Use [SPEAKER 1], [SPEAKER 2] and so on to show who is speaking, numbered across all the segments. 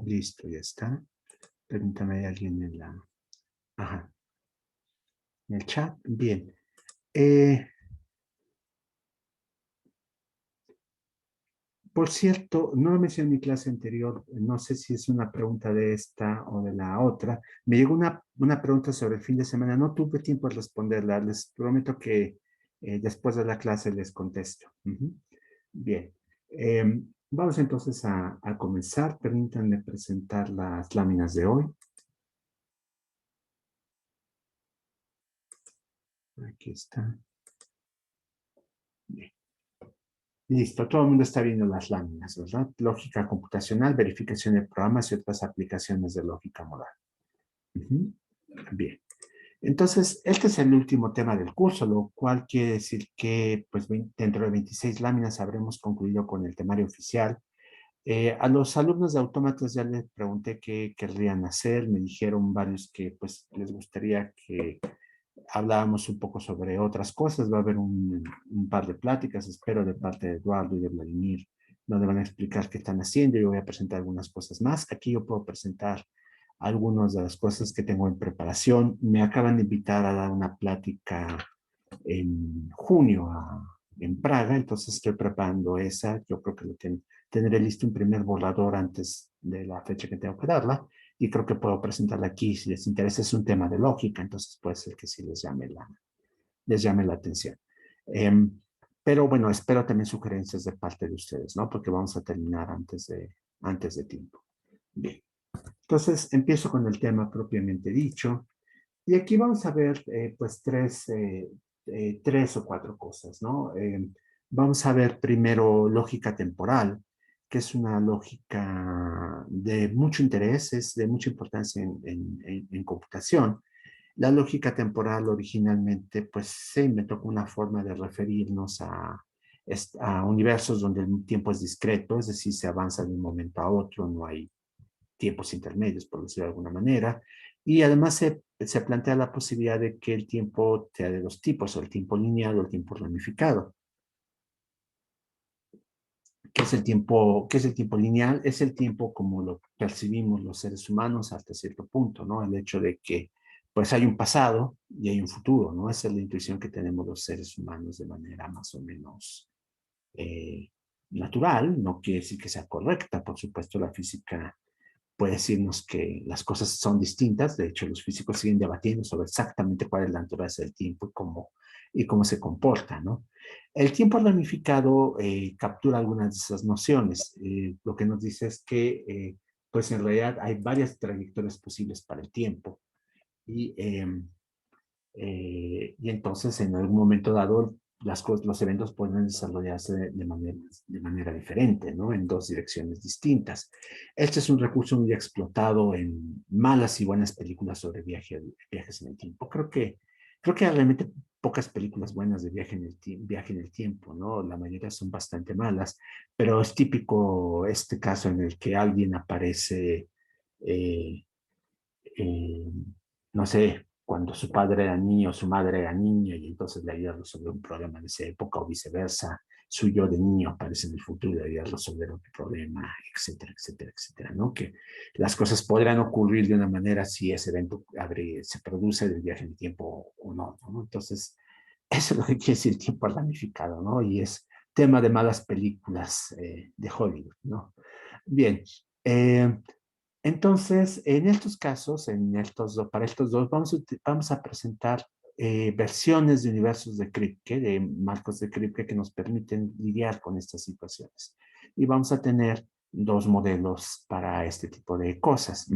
[SPEAKER 1] Listo, ya está. Permítame, hay alguien en la... Ajá, en el chat. Bien. Eh, por cierto, no lo mencioné en mi clase anterior, no sé si es una pregunta de esta o de la otra. Me llegó una pregunta sobre el fin de semana, no tuve tiempo de responderla, les prometo que después de la clase les contesto. Ujú. Bien, vamos entonces a comenzar. Permítanme presentar las láminas de hoy. Aquí está. Bien. Listo, todo el mundo está viendo las láminas, ¿verdad? Lógica computacional, verificación de programas y otras aplicaciones de lógica modal. Ujú. Bien. Entonces, este es el último tema del curso, lo cual quiere decir que pues, dentro de 26 láminas habremos concluido con el temario oficial. A los alumnos de autómatas ya les pregunté qué querrían hacer, me dijeron varios que pues les gustaría que hablábamos un poco sobre otras cosas, va a haber un par de pláticas, espero, de parte de Eduardo y de Vladimir, donde van a explicar qué están haciendo. Yo voy a presentar algunas cosas más. Aquí yo puedo presentar algunas de las cosas que tengo en preparación. Me acaban de invitar a dar una plática en junio en Praga, entonces estoy preparando esa. Yo creo que tendré listo un primer borrador antes de la fecha que tengo que darla y creo que puedo presentarla aquí si les interesa. Es un tema de lógica, entonces puede ser que sí les llame la atención. Eh, pero bueno, espero también sugerencias de parte de ustedes, ¿no? Porque vamos a terminar antes de tiempo. Bien. Entonces, empiezo con el tema propiamente dicho. Y aquí vamos a ver, pues, tres o cuatro cosas, ¿no? Vamos a ver primero lógica temporal, que es una lógica de mucho interés, es de mucha importancia en computación. La lógica temporal originalmente, pues, se inventó como una forma de referirnos a universos donde el tiempo es discreto, es decir, se avanza de un momento a otro, no hay tiempos intermedios, por decirlo de alguna manera, y además se plantea la posibilidad de que el tiempo sea de dos tipos, o el tiempo lineal o el tiempo ramificado. ¿Qué es el tiempo lineal? Es el tiempo como lo percibimos los seres humanos hasta cierto punto, ¿no? El hecho de que pues hay un pasado y hay un futuro, ¿no? Esa es la intuición que tenemos los seres humanos de manera más o menos eh, natural, no quiere decir que sea correcta, por supuesto la física puede decirnos que las cosas son distintas. De hecho, los físicos siguen debatiendo sobre exactamente cuál es la naturaleza del tiempo y cómo se comporta, ¿no? El tiempo ramificado captura algunas de esas nociones. Lo que nos dice es que, pues en realidad hay varias trayectorias posibles para el tiempo y, y entonces en algún momento dado los eventos pueden desarrollarse de manera diferente, ¿no? En dos direcciones distintas. Este es un recurso muy explotado en malas y buenas películas sobre viajes en el tiempo. Creo que hay realmente pocas películas buenas de viaje en el tiempo, ¿no? La mayoría son bastante malas, pero es típico este caso en el que alguien aparece eh, eh, no sé, cuando su padre era niño, su madre era niña, y entonces le ayuda a resolver un problema de esa época, o viceversa, su yo de niño aparece en el futuro y le ayuda a resolver otro problema, etcétera, etcétera, etcétera, ¿no? Que las cosas podrán ocurrir de una manera si ese evento se produce del viaje en el tiempo o no, ¿no? Entonces, eso es lo que quiere decir tiempo ramificado, ¿no? Y es tema de malas películas de Hollywood, ¿no? Bien, eh, entonces, en estos casos, para estos dos, vamos a presentar versiones de universos de Kripke, de marcos de Kripke que nos permiten lidiar con estas situaciones. Y vamos a tener dos modelos para este tipo de cosas.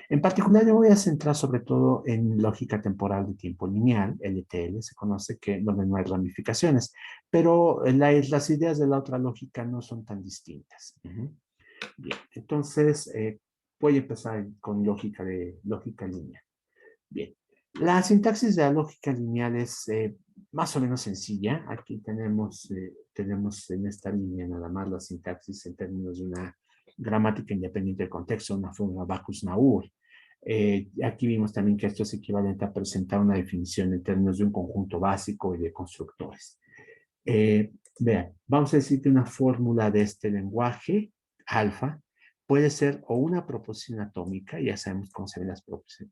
[SPEAKER 1] En particular, yo voy a centrar sobre todo en lógica temporal de tiempo lineal, LTL, se conoce que donde no hay ramificaciones, pero las ideas de la otra lógica no son tan distintas. Bien, entonces voy a empezar con lógica lineal. Bien, la sintaxis de la lógica lineal es más o menos sencilla. Aquí tenemos en esta línea nada más la sintaxis en términos de una gramática independiente del contexto, una forma Backus-Naur. Aquí vimos también que esto es equivalente a presentar una definición en términos de un conjunto básico y de constructores. Vean, vamos a decir que una fórmula de este lenguaje, alfa, puede ser o una proposición atómica, ya sabemos cómo se ven las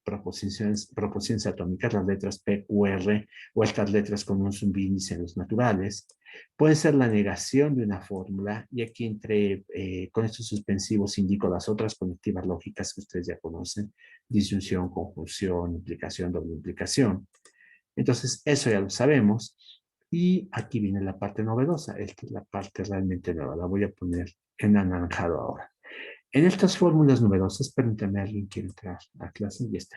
[SPEAKER 1] proposiciones atómicas, las letras P, U, R, o estas letras con un subíndice en los naturales. Puede ser la negación de una fórmula, y aquí con estos suspensivos indico las otras conectivas lógicas que ustedes ya conocen: disyunción, conjunción, implicación, doble implicación. Entonces, eso ya lo sabemos. Y aquí viene la parte novedosa. Esta es la parte realmente nueva. La voy a poner en anaranjado ahora. En estas fórmulas novedosas, permítanme, alguien quiere entrar a clase y ya está.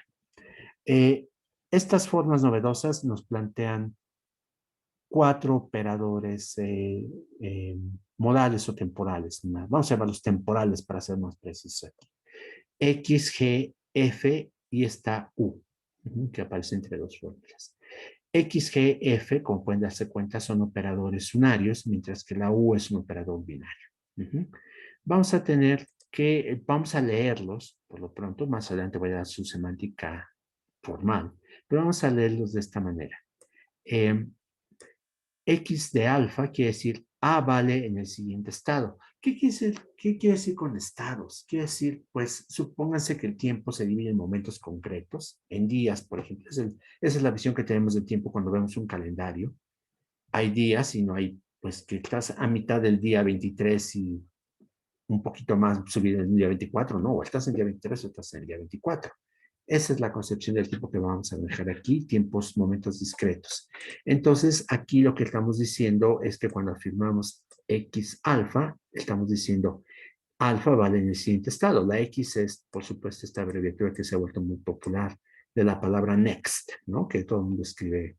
[SPEAKER 1] Estas formas novedosas nos plantean 4 operadores modales o temporales. Vamos a llamarlos temporales para ser más precisos. X, G, F y está U, que aparece entre dos fórmulas. X, G, F, como pueden darse cuenta, son operadores unarios, mientras que la U es un operador binario. Vamos a leerlos, por lo pronto, más adelante voy a dar su semántica formal, pero vamos a leerlos de esta manera. X de alfa quiere decir A vale en el siguiente estado. ¿Qué quiere decir con estados? Quiere decir, pues, supónganse que el tiempo se divide en momentos concretos, en días, por ejemplo. Esa es la visión que tenemos del tiempo cuando vemos un calendario. Hay días y no hay, pues, que estás a mitad del día 23 y un poquito más subido en el día 24, no, o estás en el día 23 o estás en el día 24. Esa es la concepción del tiempo que vamos a manejar aquí, tiempos, momentos discretos. Entonces, aquí lo que estamos diciendo es que cuando afirmamos X alfa, estamos diciendo alfa vale en el siguiente estado. La X es, por supuesto, esta abreviatura que se ha vuelto muy popular de la palabra next, ¿no? Que todo el mundo escribe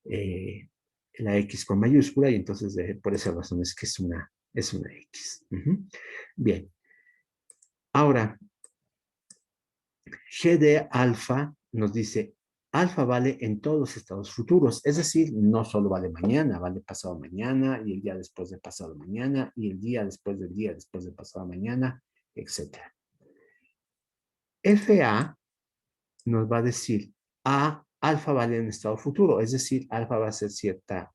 [SPEAKER 1] la X con mayúscula, y entonces por esa razón es que es una X. Bien. Ahora, G de alfa nos dice, alfa vale en todos los estados futuros, es decir, no solo vale mañana, vale pasado mañana, y el día después de pasado mañana, y el día después del día después de pasado mañana, etc. FA nos va a decir, alfa vale en estado futuro, es decir, alfa va a ser cierta,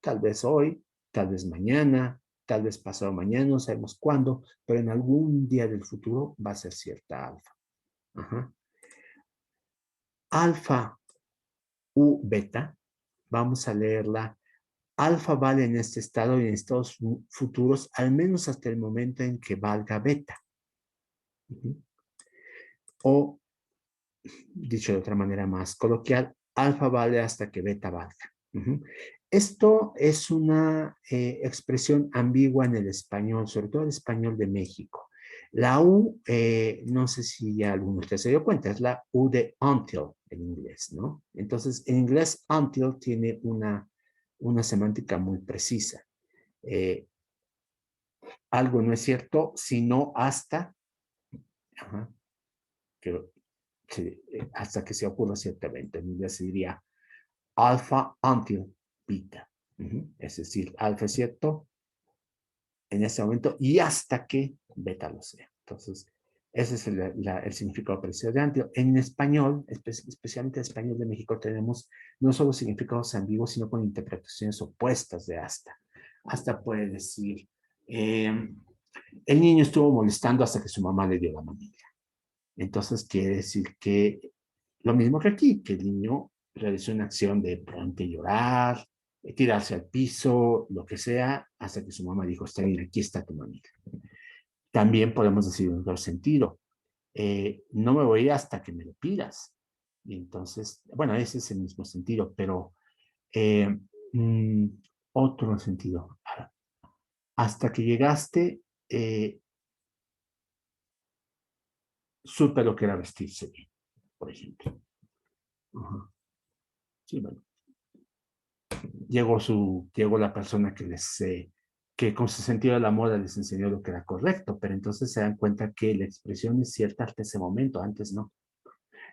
[SPEAKER 1] tal vez hoy, tal vez mañana, tal vez pasado mañana, no sabemos cuándo, pero en algún día del futuro va a ser cierta alfa. Alfa U beta, vamos a leerla. Alfa vale en este estado y en estados futuros, al menos hasta el momento en que valga beta. O, dicho de otra manera más coloquial, alfa vale hasta que beta valga. Esto es una expresión ambigua en el español, sobre todo el español de México. La U, no sé si ya alguno de ustedes se dio cuenta, es la U de until en inglés, ¿no? Entonces, en inglés, until tiene una semántica muy precisa. Algo no es cierto, sino hasta, hasta que se ocurra cierto evento. En inglés se diría alpha until beta. Es decir, alfa es cierto en ese momento y hasta que beta lo sea. Entonces, ese es el significado preciso de until. En español, especialmente en español de México, tenemos no solo significados ambiguos, sino con interpretaciones opuestas de hasta. Hasta puede decir, el niño estuvo molestando hasta que su mamá le dio la manilla. Entonces quiere decir que lo mismo que aquí, que el niño realizó una acción de pronto llorar, tirarse al piso, lo que sea, hasta que su mamá dijo, está bien, aquí está tu mamita. También podemos decir en otro sentido, no me voy hasta que me lo pidas. Y entonces, bueno, ese es el mismo sentido, pero otro sentido. Hasta que llegaste, supe lo que era vestirse bien, por ejemplo. Sí, bueno. Llegó la persona que con su sentido de la moda les enseñó lo que era correcto, pero entonces se dan cuenta que la expresión es cierta hasta ese momento, antes no.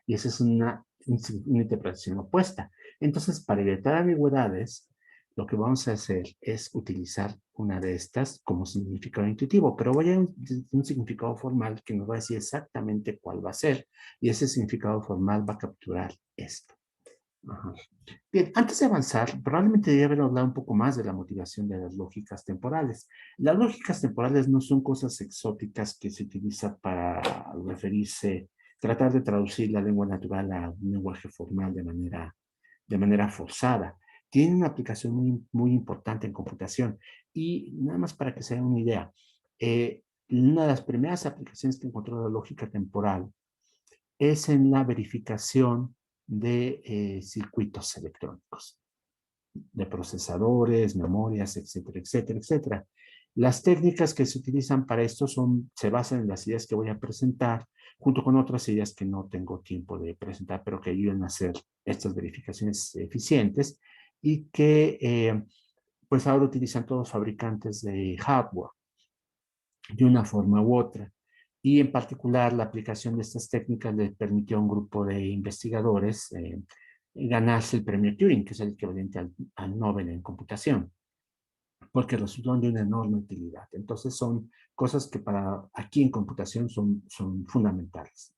[SPEAKER 1] Y esa es una interpretación opuesta. Entonces, para evitar ambigüedades, lo que vamos a hacer es utilizar una de estas como significado intuitivo, pero voy a un significado formal que nos va a decir exactamente cuál va a ser, y ese significado formal va a capturar esto. Ajá. Bien, antes de avanzar, probablemente debería haber hablado un poco más de la motivación de las lógicas temporales. Las lógicas temporales no son cosas exóticas que se utilizan para referirse, tratar de traducir la lengua natural a un lenguaje formal de manera forzada. Tienen una aplicación muy importante en computación. Y nada más para que se den una idea, una de las primeras aplicaciones que encontró la lógica temporal es en la verificación de circuitos electrónicos, de procesadores, memorias, etcétera, etcétera, etcétera. Las técnicas que se utilizan para esto se basan en las ideas que voy a presentar, junto con otras ideas que no tengo tiempo de presentar, pero que ayudan a hacer estas verificaciones eficientes y que pues ahora utilizan todos fabricantes de hardware de una forma u otra. Y en particular, la aplicación de estas técnicas le permitió a un grupo de investigadores ganarse el premio Turing, que es el equivalente al Nobel en computación, porque resultó de una enorme utilidad. Entonces, son cosas que para aquí en computación son fundamentales.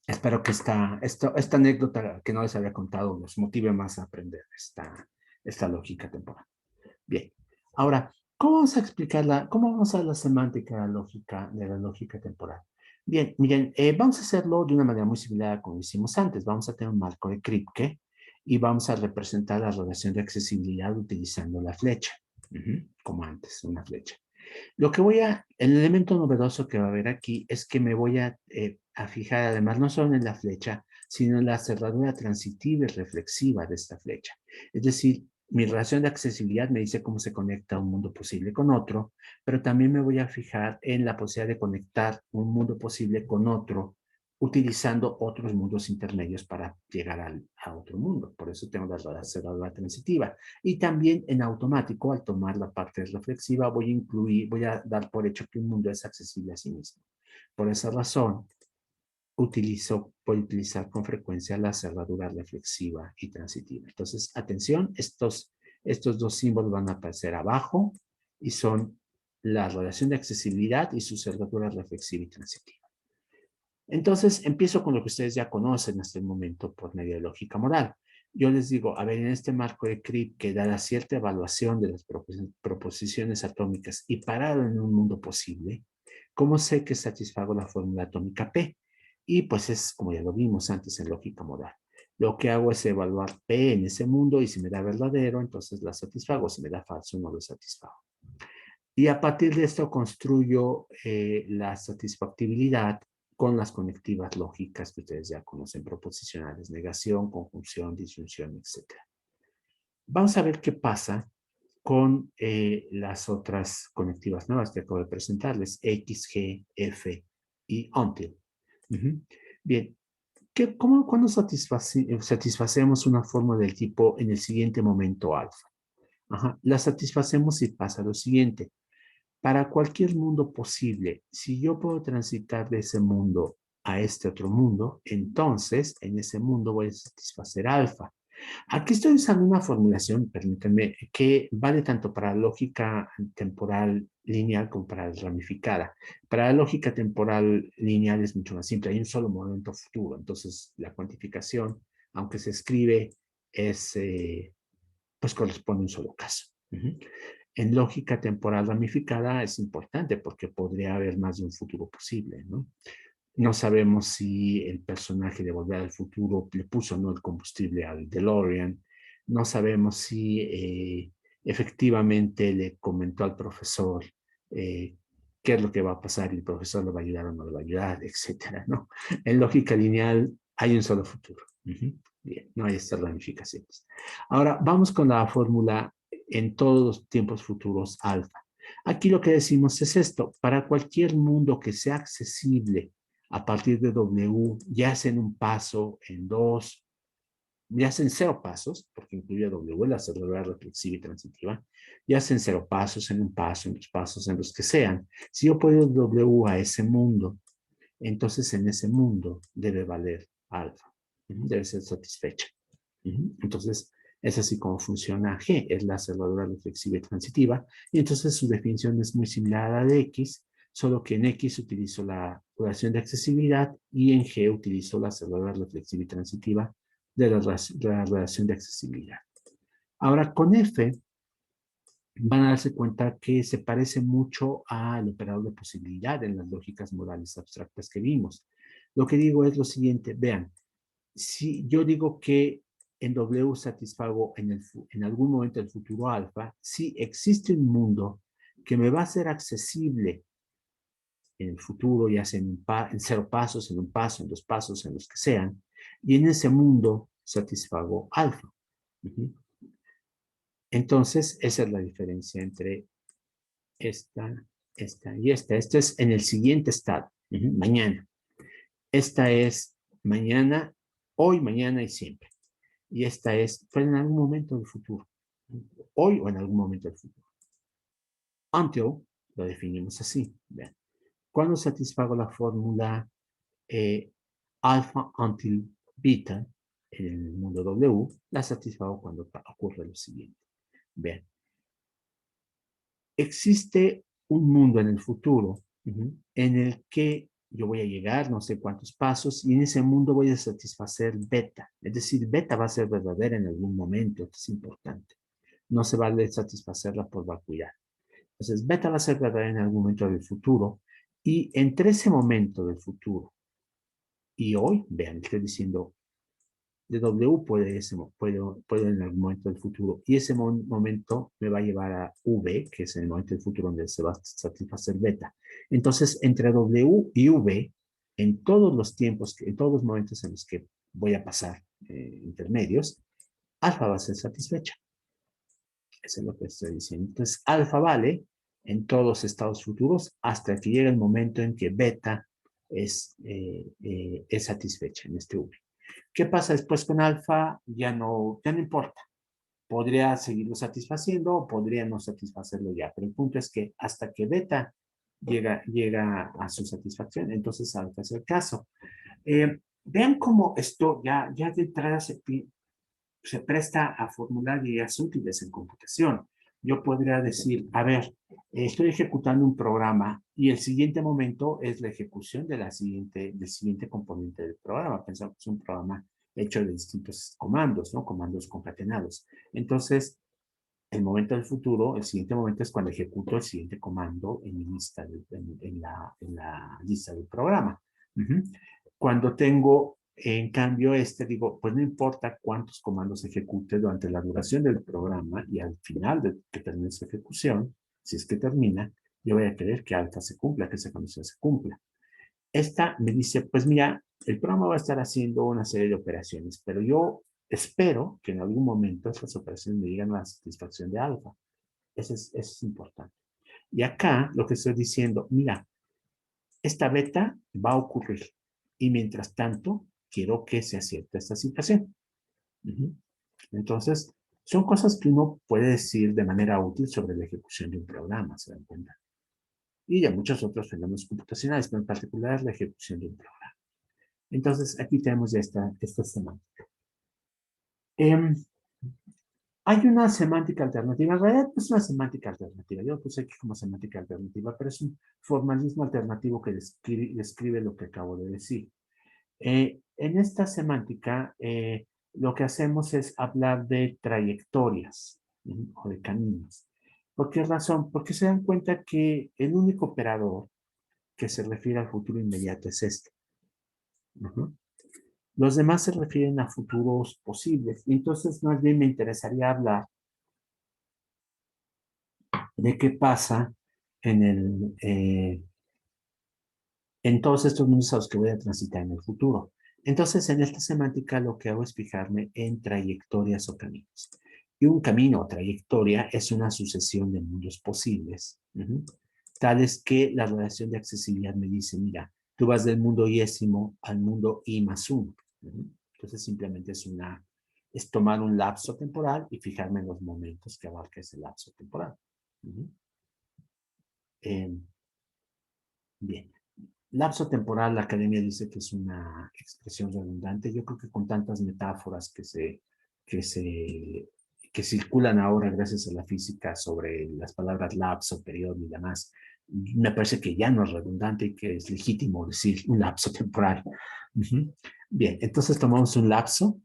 [SPEAKER 1] Espero que esta anécdota que no les había contado los motive más a aprender esta lógica temporal. Bien, ahora, ¿cómo vamos a ver la semántica de la lógica temporal? Bien, miren, vamos a hacerlo de una manera muy similar a como hicimos antes. Vamos a tener un marco de Kripke y vamos a representar la relación de accesibilidad utilizando la flecha, como antes, una flecha. El elemento novedoso que va a haber aquí es que me voy a fijar además no solo en la flecha, sino en la cerradura transitiva y reflexiva de esta flecha. Es decir, mi relación de accesibilidad me dice cómo se conecta un mundo posible con otro, pero también me voy a fijar en la posibilidad de conectar un mundo posible con otro utilizando otros mundos intermedios para llegar a otro mundo. Por eso tengo la cerradura transitiva. Y también en automático, al tomar la parte reflexiva, voy a dar por hecho que un mundo es accesible a sí mismo. Por esa razón, voy a utilizar con frecuencia la cerradura reflexiva y transitiva. Entonces, atención, estos dos símbolos van a aparecer abajo y son la relación de accesibilidad y su cerradura reflexiva y transitiva. Entonces, empiezo con lo que ustedes ya conocen hasta el momento por medio de lógica modal. Yo les digo, a ver, en este marco de Kripke, que da cierta evaluación de las proposiciones atómicas y parado en un mundo posible, ¿cómo sé que satisfago la fórmula atómica P? Y pues es como ya lo vimos antes en lógica modal. Lo que hago es evaluar P en ese mundo y si me da verdadero, entonces la satisfago. Si me da falso, no lo satisfago. Y a partir de esto construyo la satisfactibilidad con las conectivas lógicas que ustedes ya conocen, proposicionales, negación, conjunción, disyunción, etc. Vamos a ver qué pasa con las otras conectivas nuevas que acabo de presentarles, X, G, F y until. Bien, ¿cuándo satisfacemos una forma del tipo en el siguiente momento alfa? La satisfacemos si pasa lo siguiente. Para cualquier mundo posible, si yo puedo transitar de ese mundo a este otro mundo, entonces en ese mundo voy a satisfacer alfa. Aquí estoy usando una formulación, permítanme, que vale tanto para la lógica temporal lineal como para la ramificada. Para la lógica temporal lineal es mucho más simple, hay un solo momento futuro, entonces la cuantificación, aunque se escribe, pues corresponde a un solo caso. En lógica temporal ramificada es importante porque podría haber más de un futuro posible, ¿no? No sabemos si el personaje de Volver al Futuro le puso o no el combustible al DeLorean. No sabemos si efectivamente le comentó al profesor eh, qué es lo que va a pasar y el profesor le va a ayudar o no le va a ayudar, etcétera, ¿no? En lógica lineal hay un solo futuro. Bien, no hay estas ramificaciones. Ahora, vamos con la fórmula en todos los tiempos futuros alfa. Aquí lo que decimos es esto, para cualquier mundo que sea accesible a partir de W, ya sea en un paso, en dos, ya sea en cero pasos, porque incluye W, la cerradura reflexiva y transitiva, ya sea en cero pasos, en un paso, en dos pasos, en los que sean. Si yo puedo W a ese mundo, entonces en ese mundo debe valer alfa, debe ser satisfecha. Entonces, es así como funciona G, es la cerradura reflexiva y transitiva, y entonces su definición es muy similar a la de X, solo que en X utilizo la relación de accesibilidad y en G utilizo la salvedad reflexiva y transitiva de la relación de accesibilidad. Ahora, con F van a darse cuenta que se parece mucho al operador de posibilidad en las lógicas modales abstractas que vimos. Lo que digo es lo siguiente, vean, si yo digo que en W satisfago en algún momento del futuro alfa, si existe un mundo que me va a ser accesible en el futuro, ya sea en 0 pasos, en 1 paso, en 2 pasos, en los que sean, y en ese mundo satisfago alfa. Entonces, esa es la diferencia entre esta y esta. Esta es en el siguiente estado, mañana. Esta es mañana, hoy, mañana y siempre. Y esta es fue en algún momento del futuro. Hoy o en algún momento del futuro. Until, lo definimos así. Vean. Cuando satisfago la fórmula alfa until beta en el mundo W, la satisfago cuando ocurre lo siguiente. Vean. Existe un mundo en el futuro en el que yo voy a llegar no sé cuántos pasos y en ese mundo voy a satisfacer beta. Es decir, beta va a ser verdadera en algún momento, que es importante. No se vale satisfacerla por vacuidad. Entonces, beta va a ser verdadera en algún momento del futuro y entre ese momento del futuro y hoy, vean, estoy diciendo de W puede en algún momento del futuro. Y ese momento me va a llevar a V, que es el momento del futuro donde se va a satisfacer beta. Entonces, entre W y V, en todos los tiempos, en todos los momentos en los que voy a pasar intermedios, alfa va a ser satisfecha. Eso es lo que estoy diciendo. Entonces, alfa vale en todos los estados futuros hasta que llegue el momento en que beta es satisfecha en este V. ¿Qué pasa después con alfa? Ya no importa. Podría seguirlo satisfaciendo o podría no satisfacerlo ya. Pero el punto es que hasta que beta llega a su satisfacción, entonces alfa es el caso. Vean cómo esto ya de entrada se presta a formular ideas útiles en computación. Yo podría decir, a ver, estoy ejecutando un programa y el siguiente momento es la ejecución del siguiente componente del programa. Pensamos que es un programa hecho de distintos comandos, ¿no? Comandos concatenados. Entonces, el momento del futuro, el siguiente momento es cuando ejecuto el siguiente comando en la lista del programa. Cuando tengo, en cambio, digo, pues no importa cuántos comandos ejecute durante la duración del programa y al final de que termine su ejecución, si es que termina, yo voy a querer que alfa se cumpla, que esa condición se cumpla. Esta me dice, pues mira, el programa va a estar haciendo una serie de operaciones, pero yo espero que en algún momento esas operaciones me lleguen a la satisfacción de alfa. Eso es importante. Y acá lo que estoy diciendo, mira, esta beta va a ocurrir y mientras tanto quiero que se acierte esta situación. Entonces, son cosas que uno puede decir de manera útil sobre la ejecución de un programa, ¿se dan cuenta? Y de muchos otros fenómenos computacionales, pero en particular la ejecución de un programa. Entonces, aquí tenemos ya esta semántica. Hay una semántica alternativa. En realidad no es una semántica alternativa. Yo lo puse aquí como semántica alternativa, pero es un formalismo alternativo que describe lo que acabo de decir. En esta semántica, lo que hacemos es hablar de trayectorias o de caminos. ¿Por qué razón? Porque se dan cuenta que el único operador que se refiere al futuro inmediato es este. Los demás se refieren a futuros posibles. Entonces, más bien me interesaría hablar de qué pasa en todos estos mundos a los que voy a transitar en el futuro. Entonces, en esta semántica lo que hago es fijarme en trayectorias o caminos. Y un camino o trayectoria es una sucesión de mundos posibles, tales que la relación de accesibilidad me dice, mira, tú vas del mundo yésimo al mundo I más 1. Entonces, simplemente es tomar un lapso temporal y fijarme en los momentos que abarca ese lapso temporal. Bien. Lapso temporal, la academia dice que es una expresión redundante. Yo creo que con tantas metáforas que circulan ahora gracias a la física sobre las palabras lapso, periodo y demás, Me parece que ya no es redundante y que es legítimo decir un lapso temporal. Bien, entonces tomamos un lapso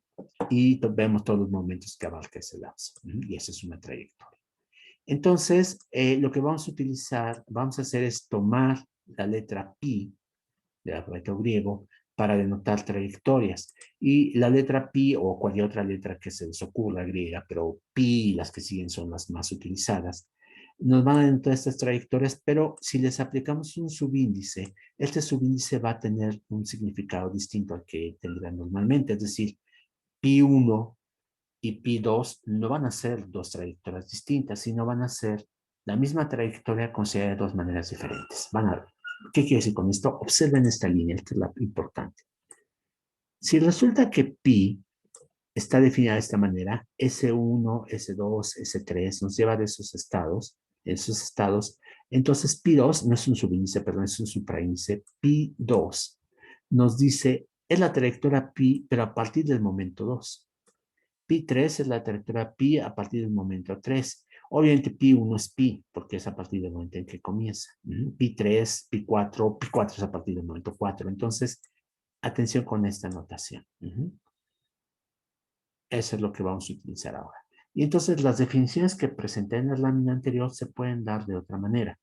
[SPEAKER 1] y vemos todos los momentos que abarca ese lapso. Y esa es una trayectoria. Entonces, lo que vamos a utilizar, vamos a hacer es tomar la letra pi del alfabeto griego para denotar trayectorias. Y la letra pi o cualquier otra letra que se les ocurra griega, pero pi y las que siguen son las más utilizadas, nos van a denotar estas trayectorias, pero si les aplicamos un subíndice, este subíndice va a tener un significado distinto al que tendrá normalmente, es decir, pi 1 y pi 2 no van a ser dos trayectorias distintas, sino van a ser la misma trayectoria considerada de dos maneras diferentes. ¿Qué quiere decir con esto? Observen esta línea, esta es la importante. Si resulta que pi está definida de esta manera, S1, S2, S3, nos lleva de esos estados, entonces pi 2 no es un subíndice, perdón, es un supraíndice, pi 2 nos dice, es la trayectoria pi, pero a partir del momento 2. Pi 3 es la trayectoria pi a partir del momento 3. Obviamente pi 1 es pi, porque es a partir del momento en que comienza. Pi 3, pi 4, pi 4 es a partir del momento 4. Entonces, atención con esta notación. Eso es lo que vamos a utilizar ahora. Y entonces las definiciones que presenté en la lámina anterior se pueden dar de otra manera.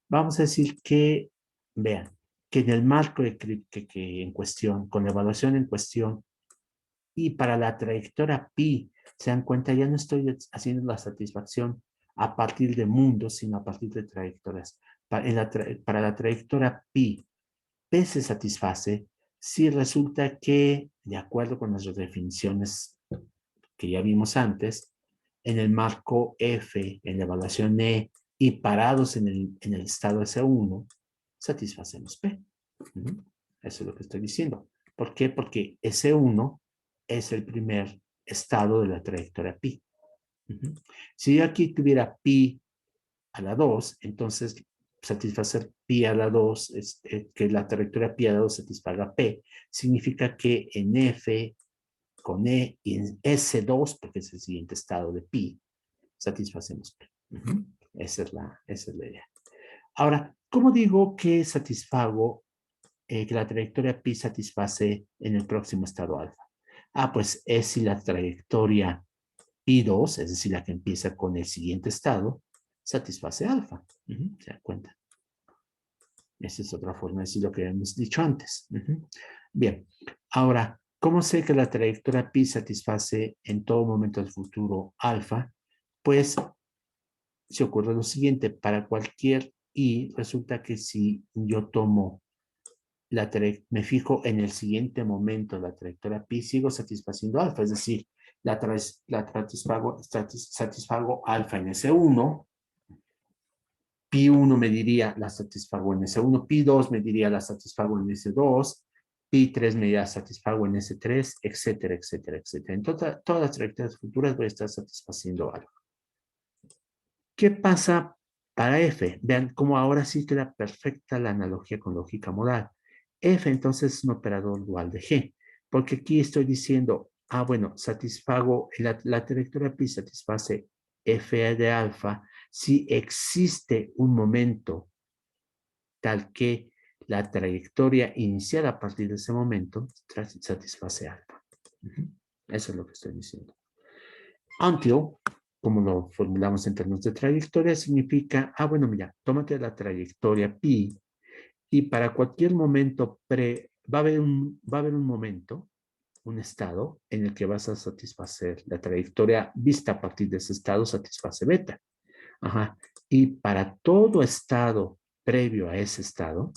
[SPEAKER 1] Vamos a decir que, vean, que en el marco que en cuestión, con la evaluación en cuestión, y para la trayectoria pi, se dan cuenta, ya no estoy haciendo la satisfacción a partir de mundos, sino a partir de trayectorias. Para la trayectoria pi, P se satisface si resulta que, de acuerdo con nuestras definiciones que ya vimos antes, en el marco F, en la evaluación E, y parados en el estado S1, satisfacemos P. Eso es lo que estoy diciendo. ¿Por qué? Porque S1 es el primer estado de la trayectoria pi. Si yo aquí tuviera pi a la 2, entonces satisfacer pi a la 2, que la trayectoria pi a la 2 satisfaga P, significa que en F con E y en S2, porque es el siguiente estado de pi, satisfacemos P. Esa es la idea. Ahora, ¿cómo digo que satisfago que la trayectoria pi satisface en el próximo estado alfa? Pues es si la trayectoria pi 2, es decir, la que empieza con el siguiente estado, satisface alfa. ¿Se dan cuenta? Esa es otra forma de decir lo que hemos dicho antes. Bien, ahora, ¿cómo sé que la trayectoria pi satisface en todo momento del futuro alfa? Pues se ocurre lo siguiente, para cualquier i, resulta que si yo tomo me fijo en el siguiente momento la trayectoria pi, sigo satisfaciendo alfa, es decir, la satisfago alfa en S1, pi 1 me diría la satisfago en S1, pi 2 me diría la satisfago en S2, pi 3 me diría satisfago en S3, etcétera, etcétera, etcétera. En todas las trayectorias futuras voy a estar satisfaciendo alfa. ¿Qué pasa para F? Vean cómo ahora sí queda perfecta la analogía con lógica modal. F entonces es un operador dual de G, porque aquí estoy diciendo, bueno, satisfago, la trayectoria pi satisface F de alfa si existe un momento tal que la trayectoria inicial a partir de ese momento satisface alfa. Eso es lo que estoy diciendo. Until, como lo formulamos en términos de trayectoria, significa, bueno, mira, tómate la trayectoria pi y para cualquier momento va a haber un momento, un estado en el que vas a satisfacer la trayectoria vista a partir de ese estado, satisface beta. Y para todo estado previo a ese estado,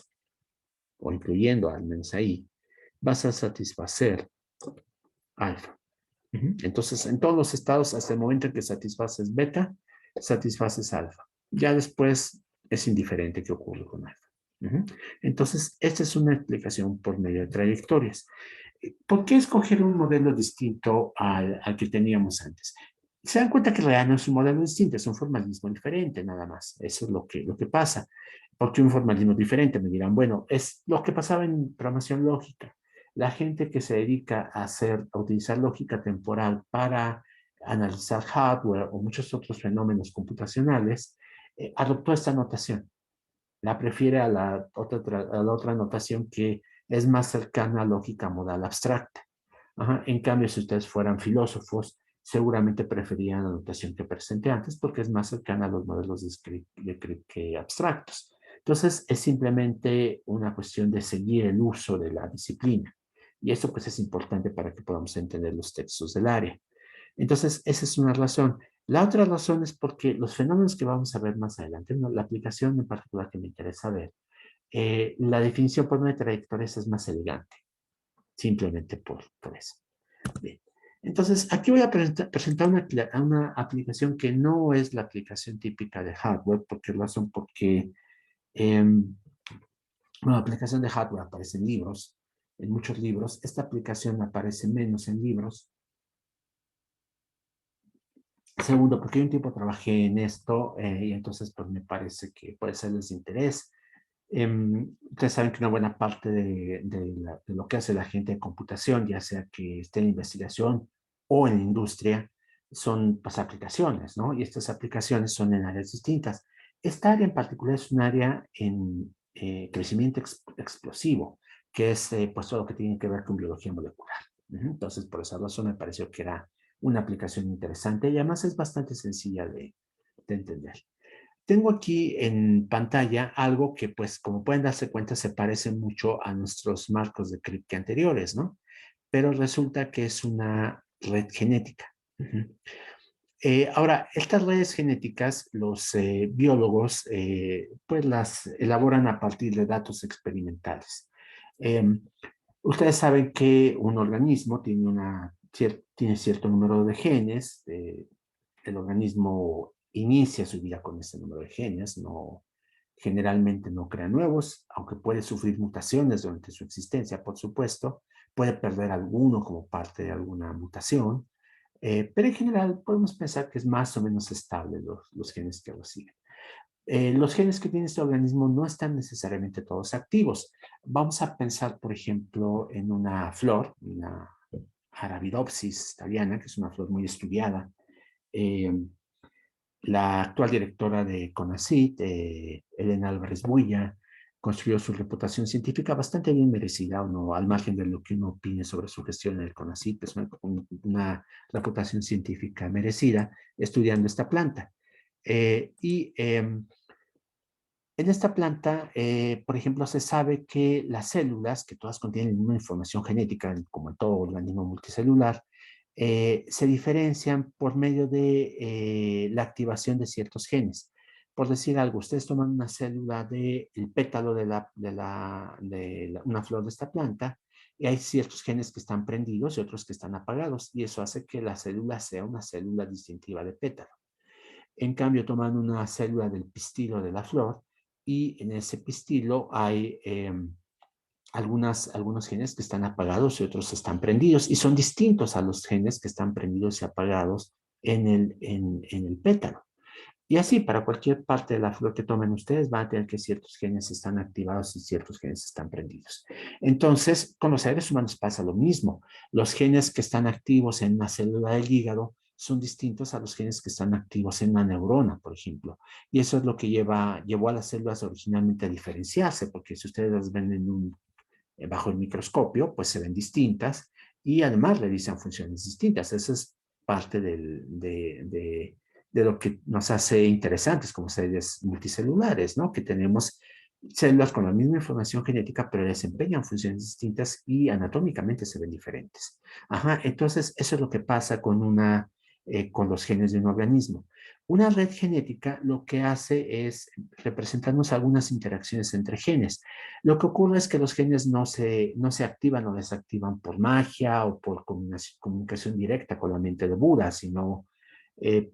[SPEAKER 1] o incluyendo al menos ahí, vas a satisfacer alfa. Entonces, en todos los estados, hasta el momento en que satisfaces beta, satisfaces alfa. Ya después es indiferente qué ocurre con alfa. Entonces, esta es una explicación por medio de trayectorias. ¿Por qué escoger un modelo distinto al que teníamos antes? Se dan cuenta que en realidad no es un modelo distinto, es un formalismo diferente nada más. Eso es lo que pasa. ¿Por qué un formalismo diferente? Me dirán, bueno, es lo que pasaba en programación lógica. La gente que se dedica a utilizar lógica temporal para analizar hardware o muchos otros fenómenos computacionales, adoptó esta notación. la prefiere a a la otra notación que es más cercana a lógica modal abstracta. Ajá. En cambio, si ustedes fueran filósofos, seguramente preferían la notación que presenté antes porque es más cercana a los modelos que abstractos. Entonces, es simplemente una cuestión de seguir el uso de la disciplina. Y eso pues es importante para que podamos entender los textos del área. Entonces, esa es una razón. La otra razón es porque los fenómenos que vamos a ver más adelante, ¿no? La aplicación en particular que me interesa ver, la definición por medio de trayectorias es más elegante, simplemente por eso. Bien. Entonces, aquí voy a presentar una aplicación que no es la aplicación típica de hardware, porque lo hacen porque la aplicación de hardware aparece en libros, en muchos libros. Esta aplicación aparece menos en libros. Segundo, porque yo un tiempo trabajé en esto y entonces pues me parece que puede ser de interés. Ustedes saben que una buena parte de lo que hace la gente de computación, ya sea que esté en investigación o en la industria, son pues, aplicaciones, ¿no? Y estas aplicaciones son en áreas distintas. Esta área en particular es un área en crecimiento explosivo, que es pues todo lo que tiene que ver con biología molecular. Entonces, por esa razón me pareció que era una aplicación interesante y además es bastante sencilla de entender. Tengo aquí en pantalla algo que, pues, como pueden darse cuenta, se parece mucho a nuestros marcos de Kripke anteriores, ¿no? Pero resulta que es una red genética. Ahora, estas redes genéticas, los biólogos, pues las elaboran a partir de datos experimentales. Eh, Ustedes saben que un organismo tiene cierto número de genes, el organismo inicia su vida con ese número de genes, generalmente no crea nuevos, aunque puede sufrir mutaciones durante su existencia, por supuesto, puede perder alguno como parte de alguna mutación, pero en general podemos pensar que es más o menos estable los genes que lo siguen. Los genes que tiene este organismo no están necesariamente todos activos. Vamos a pensar, por ejemplo, en una flor, una Arabidopsis thaliana, que es una flor muy estudiada. Eh, la actual directora de CONACYT, Elena Álvarez Builla, construyó su reputación científica bastante bien merecida, no, al margen de lo que uno opine sobre su gestión en el CONACYT, es una reputación científica merecida estudiando esta planta. En esta planta, por ejemplo, se sabe que las células, que todas contienen una información genética, como en todo organismo multicelular, se diferencian por medio de la activación de ciertos genes. Por decir algo, ustedes toman una célula del pétalo de una flor de esta planta y hay ciertos genes que están prendidos y otros que están apagados, y eso hace que la célula sea una célula distintiva de pétalo. En cambio, toman una célula del pistilo de la flor y en ese pistilo hay algunos genes que están apagados y otros están prendidos y son distintos a los genes que están prendidos y apagados en el pétalo. Y así, para cualquier parte de la flor que tomen ustedes, van a tener que ciertos genes están activados y ciertos genes están prendidos. Entonces, con los seres humanos pasa lo mismo. Los genes que están activos en una célula del hígado son distintos a los genes que están activos en una neurona, por ejemplo. Y eso es lo que llevó a las células originalmente a diferenciarse, porque si ustedes las ven bajo el microscopio, pues se ven distintas y además realizan funciones distintas. Eso es parte de lo que nos hace interesantes como seres multicelulares, ¿no? Que tenemos células con la misma información genética, pero desempeñan funciones distintas y anatómicamente se ven diferentes. Ajá, entonces eso es lo que pasa con los genes de un organismo. Una red genética lo que hace es representarnos algunas interacciones entre genes. Lo que ocurre es que los genes no se activan o desactivan por magia o por comunicación directa con la mente de Buda, sino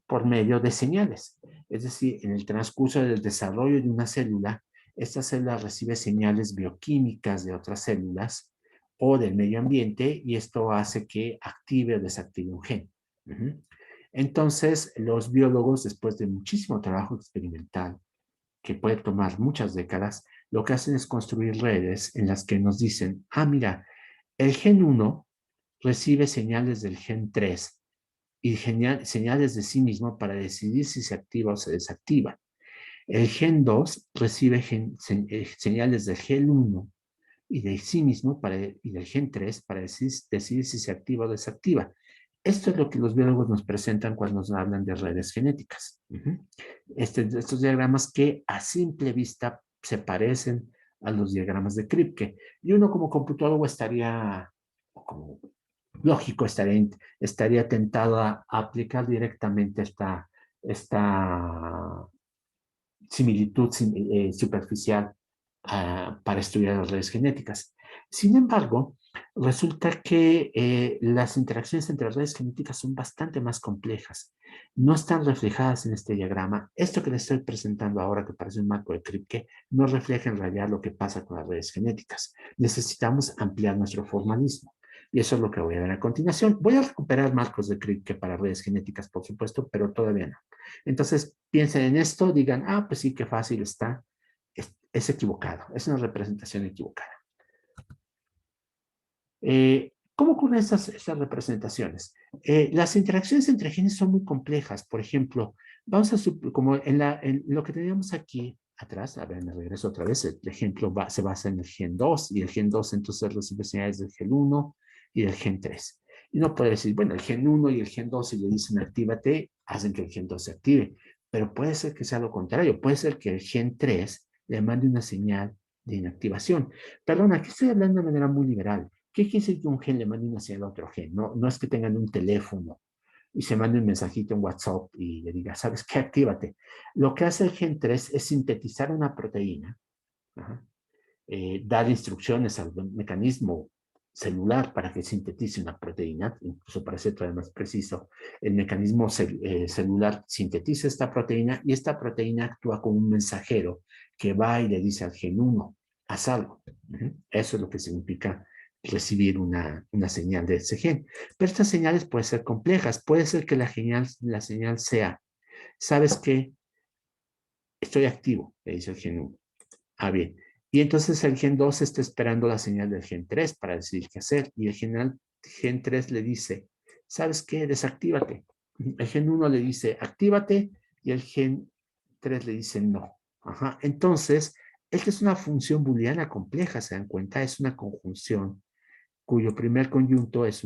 [SPEAKER 1] por medio de señales. Es decir, en el transcurso del desarrollo de una célula, esta célula recibe señales bioquímicas de otras células o del medio ambiente y esto hace que active o desactive un gen. Entonces, los biólogos, después de muchísimo trabajo experimental, que puede tomar muchas décadas, lo que hacen es construir redes en las que nos dicen, mira, el gen 1 recibe señales del gen 3 y señales de sí mismo para decidir si se activa o se desactiva. El gen 2 recibe señales del gen 1 y de sí mismo y del gen 3 para decidir si se activa o desactiva. Esto es lo que los biólogos nos presentan cuando nos hablan de redes genéticas. Estos diagramas que a simple vista se parecen a los diagramas de Kripke. Y uno como computólogo estaría, como lógico, estaría tentado a aplicar directamente esta similitud superficial para estudiar las redes genéticas. Sin embargo, resulta que las interacciones entre redes genéticas son bastante más complejas. No están reflejadas en este diagrama. Esto que les estoy presentando ahora, que parece un marco de Kripke, no refleja en realidad lo que pasa con las redes genéticas. Necesitamos ampliar nuestro formalismo. Y eso es lo que voy a ver a continuación. Voy a recuperar marcos de Kripke para redes genéticas, por supuesto, pero todavía no. Entonces, piensen en esto, digan, ah, pues sí, qué fácil está. Es equivocado, es una representación equivocada. ¿Cómo ocurren estas representaciones? Las interacciones entre genes son muy complejas. Por ejemplo, vamos a como en lo que teníamos aquí atrás, a ver, me regreso otra vez, el ejemplo se basa en el gen 2 y el gen 2 entonces recibe señales del gen 1 y del gen 3. Y no puede decir, bueno, el gen 1 y el gen 2 si le dicen actívate, hacen que el gen 2 se active. Pero puede ser que sea lo contrario, puede ser que el gen 3 le mande una señal de inactivación. Perdón, aquí estoy hablando de manera muy liberal. ¿Qué quiere decir que un gen le mande una señal a otro gen? No, no es que tengan un teléfono y se mande un mensajito en WhatsApp y le diga, ¿sabes qué? Actívate. Lo que hace el gen 3 es sintetizar una proteína, dar instrucciones al mecanismo celular para que sintetice una proteína, incluso para ser todavía más preciso, el mecanismo celular sintetiza esta proteína y esta proteína actúa como un mensajero que va y le dice al gen 1, haz algo. Eso es lo que significa recibir una señal de ese gen. Pero estas señales pueden ser complejas. Puede ser que la señal sea, ¿sabes qué? Estoy activo, le dice el gen 1. Ah, bien. Y entonces el gen 2 está esperando la señal del gen 3 para decidir qué hacer. Y el gen 3 le dice, ¿sabes qué? Desactívate. El gen 1 le dice, actívate. Y el gen 3 le dice, no. Ajá. Entonces, esta es una función booleana compleja, ¿se dan cuenta? Es una conjunción cuyo primer conjunto es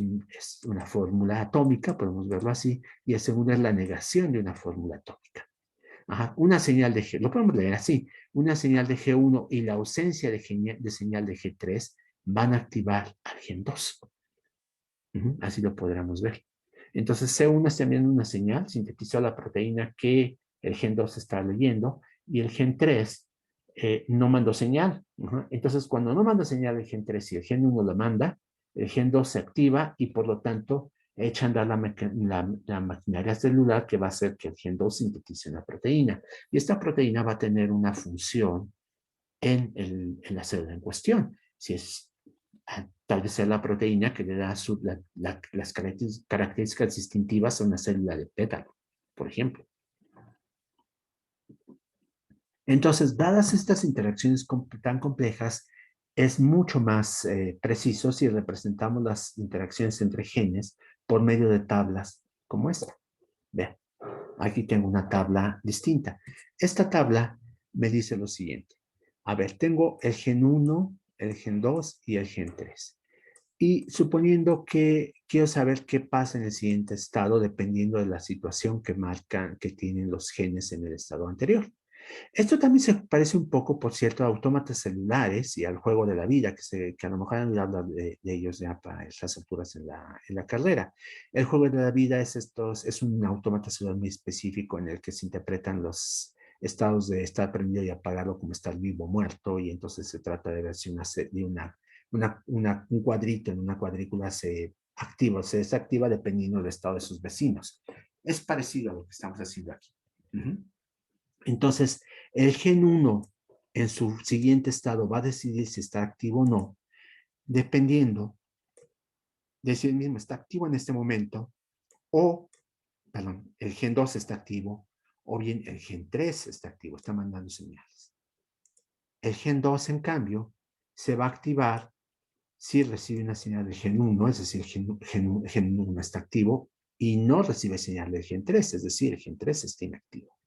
[SPEAKER 1] una fórmula atómica, podemos verlo así, y el segundo es la negación de una fórmula atómica. Ajá, una señal de G, lo podemos leer así, una señal de G1 y la ausencia de señal de G3 van a activar al gen 2. Así lo podremos ver. Entonces C1 está enviando una señal, sintetizó la proteína que el gen 2 está leyendo y el gen 3 no mandó señal. Entonces cuando no manda señal el gen 3 y el gen 1 lo manda, el gen 2 se activa y por lo tanto echa a andar la maquinaria celular que va a hacer que el gen 2 sintetice una proteína. Y esta proteína va a tener una función en la célula en cuestión. Si es tal vez sea la proteína que le da las características distintivas a una célula de pétalo, por ejemplo. Entonces, dadas estas interacciones tan complejas, es mucho más preciso si representamos las interacciones entre genes por medio de tablas como esta. Vean, aquí tengo una tabla distinta. Esta tabla me dice lo siguiente. A ver, tengo el gen 1, el gen 2 y el gen 3. Y suponiendo que quiero saber qué pasa en el siguiente estado dependiendo de la situación que marcan, que tienen los genes en el estado anterior. Esto también se parece un poco, por cierto, a autómatas celulares y al juego de la vida, que a lo mejor han hablado de ellos ya para estas alturas en la carrera. El juego de la vida es un autómata celular muy específico en el que se interpretan los estados de estar prendido y apagado como estar vivo o muerto, y entonces se trata de ver si un cuadrito en una cuadrícula se activa o se desactiva dependiendo del estado de sus vecinos. Es parecido a lo que estamos haciendo aquí. Entonces, el gen 1 en su siguiente estado va a decidir si está activo o no, dependiendo de si él mismo está activo en este momento o, perdón, el gen 2 está activo o bien el gen 3 está activo, está mandando señales. El gen 2, en cambio, se va a activar si recibe una señal del gen 1, es decir, el gen 1 está activo y no recibe señal del gen 3, es decir, el gen 3 está inactivo.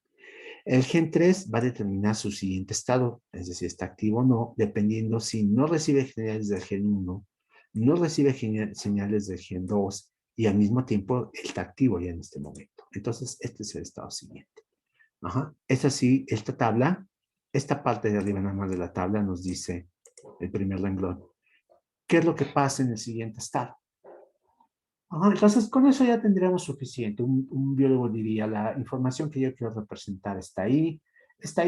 [SPEAKER 1] El gen 3 va a determinar su siguiente estado, es decir, está activo o no, dependiendo si no recibe señales del gen 1, no recibe señales del gen 2 y al mismo tiempo está activo ya en este momento. Entonces, este es el estado siguiente. Ajá. Es así, esta tabla, esta parte de arriba nada más de la tabla nos dice, el primer renglón, qué es lo que pasa en el siguiente estado. Ajá, entonces, con eso ya tendríamos suficiente. Un biólogo diría, la información que yo quiero representar está ahí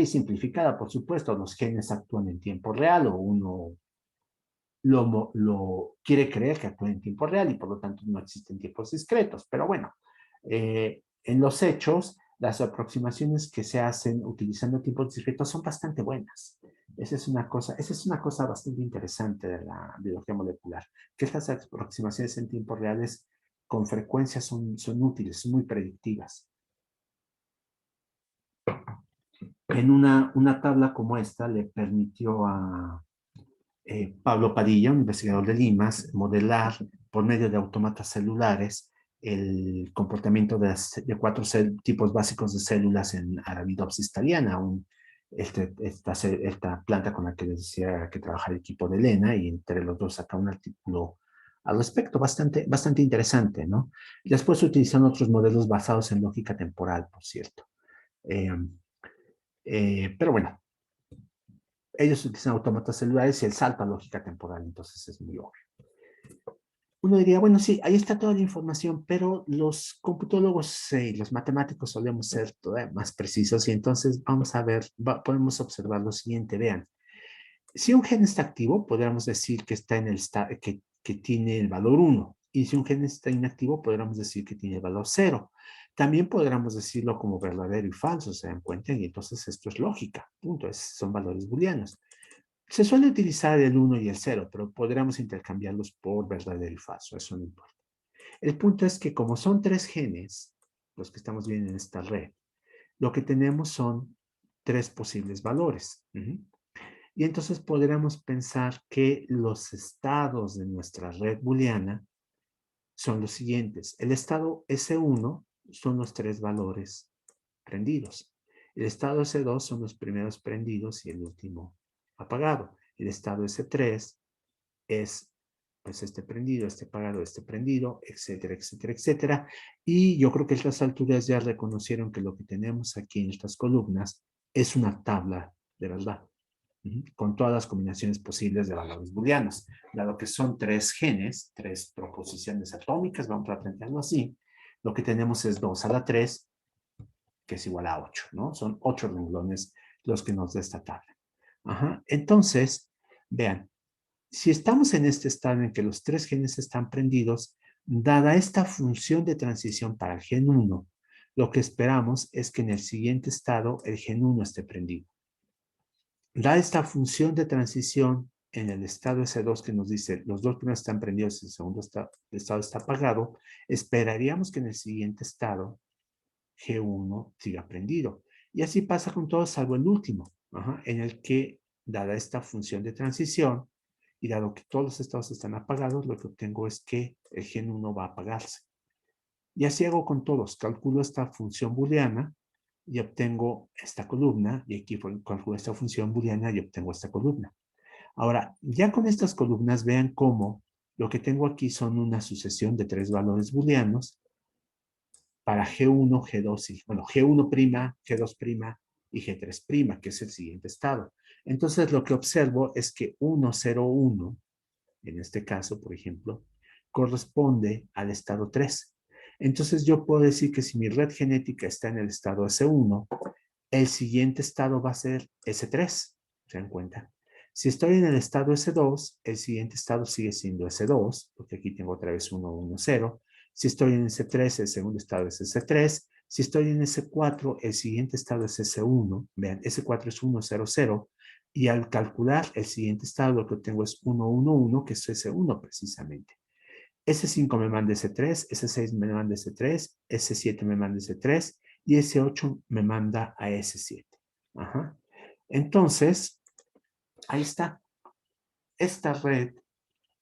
[SPEAKER 1] simplificada, por supuesto, los genes actúan en tiempo real o uno lo quiere creer que actúa en tiempo real y por lo tanto no existen tiempos discretos. Pero bueno, en los hechos, las aproximaciones que se hacen utilizando tiempos discretos son bastante buenas. Esa es una cosa bastante interesante de la biología molecular, que estas aproximaciones en tiempos reales con frecuencia son útiles, son muy predictivas. En una tabla como esta le permitió a Pablo Padilla, un investigador de Limas, modelar por medio de autómatas celulares el comportamiento de cuatro tipos básicos de células en Arabidopsis thaliana, esta planta con la que les decía que trabaja el equipo de Elena, y entre los dos saca un artículo al respecto bastante interesante, ¿no? Y después utilizan otros modelos basados en lógica temporal, por cierto. Eh, pero bueno, ellos utilizan autómatas celulares y el salto a lógica temporal, entonces es muy obvio. Uno diría, bueno, sí, ahí está toda la información, pero los computólogos y los matemáticos solemos ser todavía más precisos y entonces vamos a ver, podemos observar lo siguiente, vean. Si un gen está activo, podríamos decir que, que tiene el valor 1, y si un gen está inactivo, podríamos decir que tiene el valor 0. También podríamos decirlo como verdadero y falso, ¿se dan cuenta? Y entonces esto es lógica, punto, son valores booleanos. Se suele utilizar el 1 y el 0, pero podríamos intercambiarlos por verdadero y falso, eso no importa. El punto es que como son tres genes, los que estamos viendo en esta red, lo que tenemos son tres posibles valores. Y entonces podríamos pensar que los estados de nuestra red booleana son los siguientes. El estado S1 son los tres valores prendidos. El estado S2 son los primeros prendidos y el último apagado. El estado S3 es pues este apagado, este prendido, etcétera, etcétera, etcétera. Y yo creo que a estas alturas ya reconocieron que lo que tenemos aquí en estas columnas es una tabla de verdad, con todas las combinaciones posibles de valores booleanos. Dado que son tres genes, tres proposiciones atómicas, vamos a plantearlo así, lo que tenemos es 2 a la 3, que es igual a 8, ¿no? Son 8 renglones los que nos da esta tabla. Ajá. Entonces, vean, si estamos en este estado en que los tres genes están prendidos, dada esta función de transición para el gen 1, lo que esperamos es que en el siguiente estado el gen 1 esté prendido. Dada esta función de transición en el estado S2 que nos dice los dos primeros están prendidos y el segundo estado está apagado, esperaríamos que en el siguiente estado G1 siga prendido. Y así pasa con todos salvo el último, en el que, dada esta función de transición, y dado que todos los estados están apagados, lo que obtengo es que el gen 1 va a apagarse. Y así hago con todos. Calculo esta función booleana y obtengo esta columna, y aquí calculo esta función booleana y obtengo esta columna. Ahora, ya con estas columnas, vean cómo lo que tengo aquí son una sucesión de tres valores booleanos para G1, G2, y, bueno, G1', G2' y G3', que es el siguiente estado. Entonces, lo que observo es que 1, 0, 1, en este caso, por ejemplo, corresponde al estado 3. Entonces, yo puedo decir que si mi red genética está en el estado S1, el siguiente estado va a ser S3. ¿Se dan cuenta? Si estoy en el estado S2, el siguiente estado sigue siendo S2, porque aquí tengo otra vez 1, 1, 0. Si estoy en S3, el segundo estado es S3. Si estoy en S4, el siguiente estado es S1. Vean, S4 es 1, 0, 0. Y al calcular el siguiente estado, lo que obtengo es 1, 1, 1, que es S1 precisamente. S5 me manda S3, S6 me manda S3, S7 me manda S3 y S8 me manda a S7. Ajá. Entonces, ahí está. Esta red,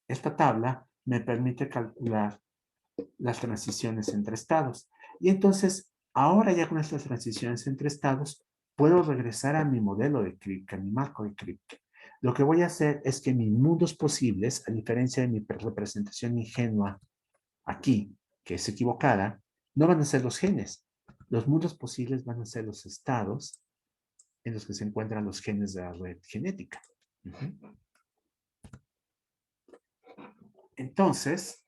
[SPEAKER 1] esta tabla, me permite calcular las transiciones entre estados. Y entonces, ahora ya con estas transiciones entre estados, puedo regresar a mi modelo de Kripke, a mi marco de Kripke. Lo que voy a hacer es que mis mundos posibles, a diferencia de mi representación ingenua aquí, que es equivocada, no van a ser los genes. Los mundos posibles van a ser los estados en los que se encuentran los genes de la red genética. Entonces,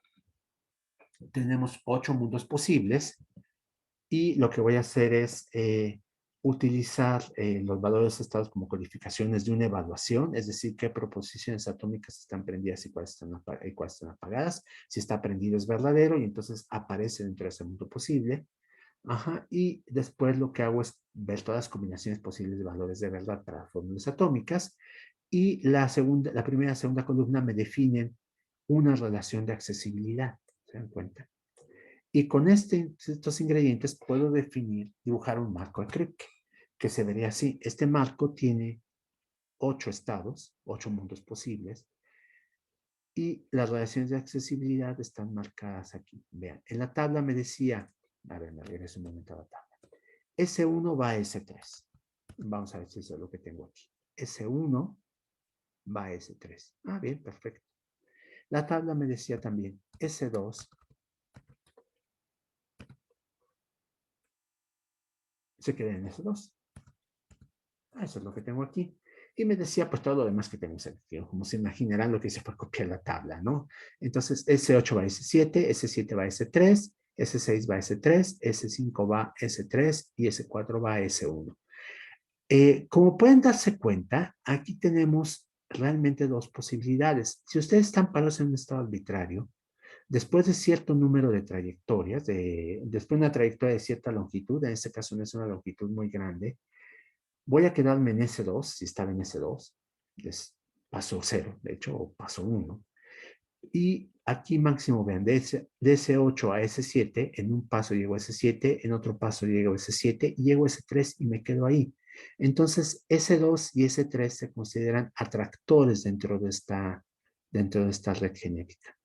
[SPEAKER 1] tenemos 8 mundos posibles y lo que voy a hacer es utilizar los valores estados como codificaciones de una evaluación, es decir, qué proposiciones atómicas están prendidas y cuáles están apagadas. Si está prendido es verdadero y entonces aparece dentro de ese mundo posible. Ajá, y después lo que hago es ver todas las combinaciones posibles de valores de verdad para fórmulas atómicas y la primera y segunda columna me definen una relación de accesibilidad, ¿se dan cuenta? Y con estos ingredientes puedo dibujar un marco de Kripke, que se vería así. Este marco tiene 8 estados, 8 mundos posibles, y las relaciones de accesibilidad están marcadas aquí. Vean, en la tabla me decía, a ver, me regreso un momento a la tabla. S1 va a S3. Vamos a ver si eso es lo que tengo aquí. S1 va a S3. Ah, bien, perfecto. La tabla me decía también S2 se queda en S2. Eso es lo que tengo aquí. Y me decía, pues todo lo demás que tengo seleccionado. Como se imaginarán, lo que hice fue copiar la tabla, ¿no? Entonces, S8 va a S7, S7 va a S3, S6 va a S3, S5 va a S3 y S4 va a S1. Como pueden darse cuenta, aquí tenemos realmente dos posibilidades. Si ustedes están parados en un estado arbitrario, después de cierto número de trayectorias, después de una trayectoria de cierta longitud, en este caso no es una longitud muy grande, voy a quedarme en S2, si estaba en S2, es paso 0, de hecho, o paso 1. Y aquí máximo, vean, de S8 a S7, en un paso llego a S7, en otro paso llego a S7, y llego a S3 y me quedo ahí. Entonces, S2 y S3 se consideran atractores dentro de esta red genética.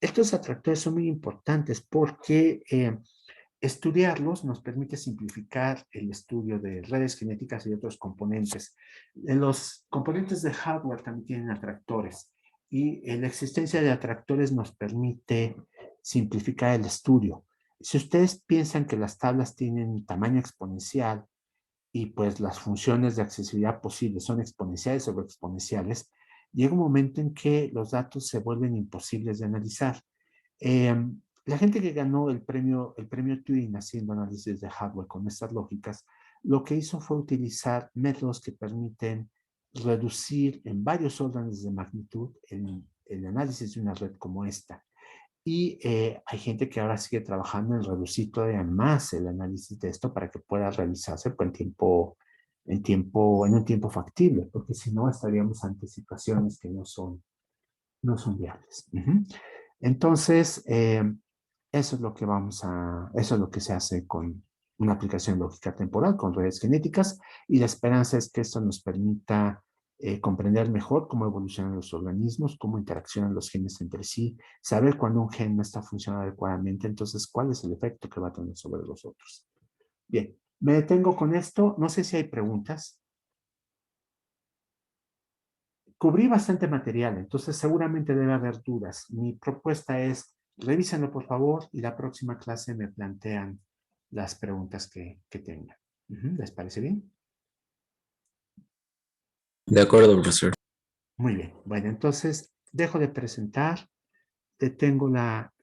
[SPEAKER 1] Estos atractores son muy importantes porque estudiarlos nos permite simplificar el estudio de redes genéticas y otros componentes. Los componentes de hardware también tienen atractores y la existencia de atractores nos permite simplificar el estudio. Si ustedes piensan que las tablas tienen tamaño exponencial y pues las funciones de accesibilidad posibles son exponenciales o exponenciales, llega un momento en que los datos se vuelven imposibles de analizar. La gente que ganó el premio Turing haciendo análisis de hardware con estas lógicas, lo que hizo fue utilizar métodos que permiten reducir en varios órdenes de magnitud el análisis de una red como esta. Y hay gente que ahora sigue trabajando en reducir todavía más el análisis de esto para que pueda realizarse en un tiempo factible, porque si no estaríamos ante situaciones que no son viables. Entonces, eso es lo que eso es lo que se hace con una aplicación lógica temporal con redes genéticas y la esperanza es que esto nos permita comprender mejor cómo evolucionan los organismos, cómo interaccionan los genes entre sí, saber cuando un gen no está funcionando adecuadamente, entonces cuál es el efecto que va a tener sobre los otros. Bien, me detengo con esto. No sé si hay preguntas. Cubrí bastante material, entonces seguramente debe haber dudas. Mi propuesta es, revísenlo por favor y la próxima clase me plantean las preguntas que tengan. ¿Les parece bien?
[SPEAKER 2] De acuerdo, profesor.
[SPEAKER 1] Muy bien. Bueno, entonces dejo de presentar, detengo la